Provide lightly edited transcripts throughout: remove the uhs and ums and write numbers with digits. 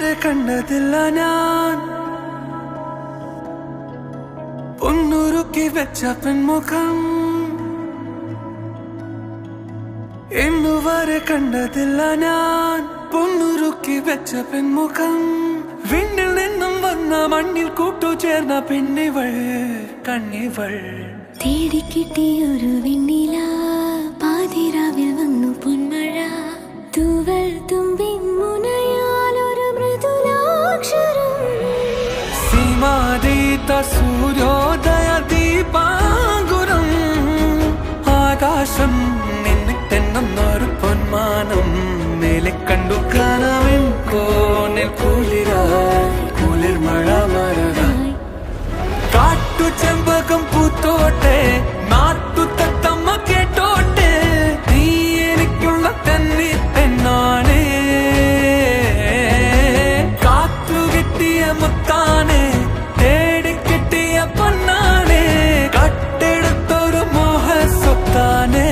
വരെ കണ്ടതില്ല ഞാൻ പൊന്നുരുക്കി വെച്ച പെൺമുഖം ഇന്നുവരെ കണ്ടതില്ല ഞാൻ പൊന്നുരുക്കി വെച്ച പെൺമുഖം വിണ്ണിൽ നിന്നും വന്ന മണ്ണിൽ കൂട്ടുചേർന്ന പെണ്ണിവൾ കണ്ണിവൾ തേടിക്കിട്ടിയൊരു വെണ്ണില പാതിരാവിൽ വന്നു പൊന്മഴ തൂവൽ തുമ്പിൻ മുനയാലൊരു മൃദുലാക്ഷരം സീമാതീത സൂര്യോദയ ദീപാങ്കുരം ആകാശം നിന്നിട്ടെന്നൊരു പൊന്മാനം മേലെ കണ്ടു കാണാൻ കോണിൽ കുളിർ മഴ മരതായി കാട്ടു ചെമ്പകം പൂത്തോട്ടെ നാട്ടു തത്തമ്മ കേട്ടോട്ടെ നീ എനിക്കുള്ള തന്നി പെണ്ണാണ് കാത്തു കിട്ടിയ മുത്താനെ തേടി കിട്ടിയ പൊന്നാണ് കട്ടെടുത്തൊരു മോഹ സ്വത്താനെ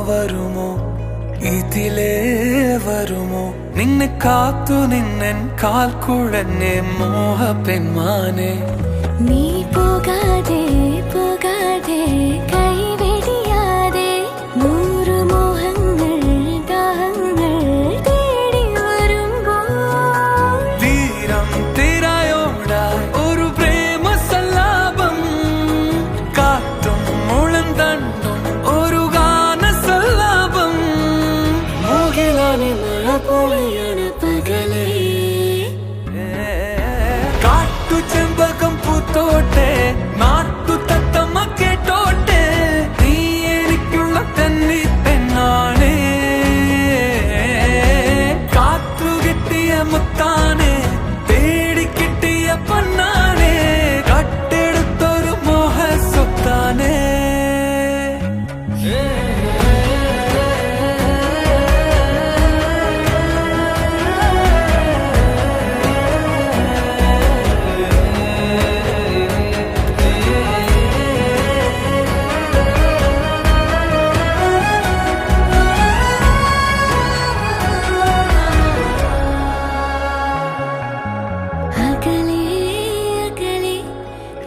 വരുമോ ഇതിലേ വരുമോ നിന്നെ കാത്തു നിന്നൻ കാൽക്കുഴന്നെ മോഹ പെൺമാനെ നീ പോകാതെ പോകാതെ കൈവെടിയാതെ നൂറു മോഹങ്ങൾ ദാഹങ്ങൾ തേടി വരുമ്പോൾ തീരം തിരയോടായി ഒരു പ്രേമ സല്ലാപം കാറ്റും മുളന്തണ്ടും ഒരു ഗാന സല്ലാപം മൂകിലാനെ മഴ പൊളിയാണ് പകലേ കാട്ടു ചെമ്പകം പൂത്തോട്ടെ നാട്ടു തത്തമ്മ കേട്ടോട്ടെ നീ എനിക്കുള്ള തന്നി പെണ്ണാണ് കാത്തു കിട്ടിയ മുത്താനെ തേടി കിട്ടിയ പൊന്നാനെ കട്ടെടുത്തൊരു മോഹ സ്വത്താനെ അകലെ അകലെ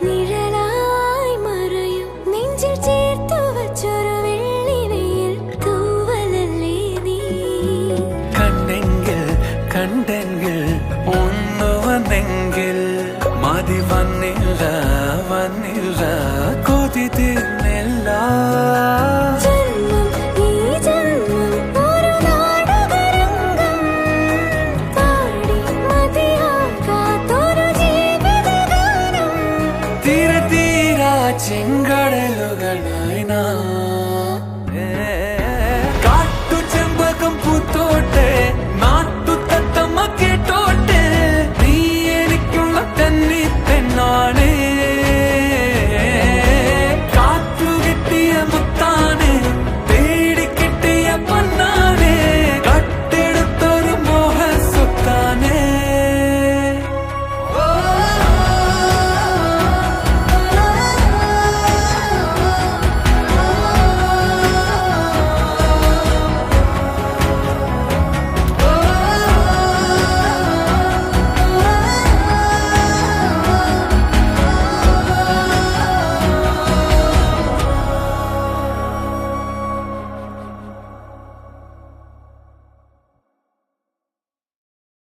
നിഴലായി മറയും നെഞ്ചിൽ ചേർത്തു വച്ചൊരു വെള്ളിവെയിൽ തൂവലല്ലേ നീ കണ്ടെങ്കിൽ ഒന്നു വന്നെങ്കിൽ മതി വന്നില്ല കൊതി തീർന്നില്ല ജന്മം ഈ ജന്മം ഒരു നാടകരംഗം പാടി മതിയാകാത്തൊരു ജീവിതഗാനം തീരാ ചെങ്കടലുകളായി നാം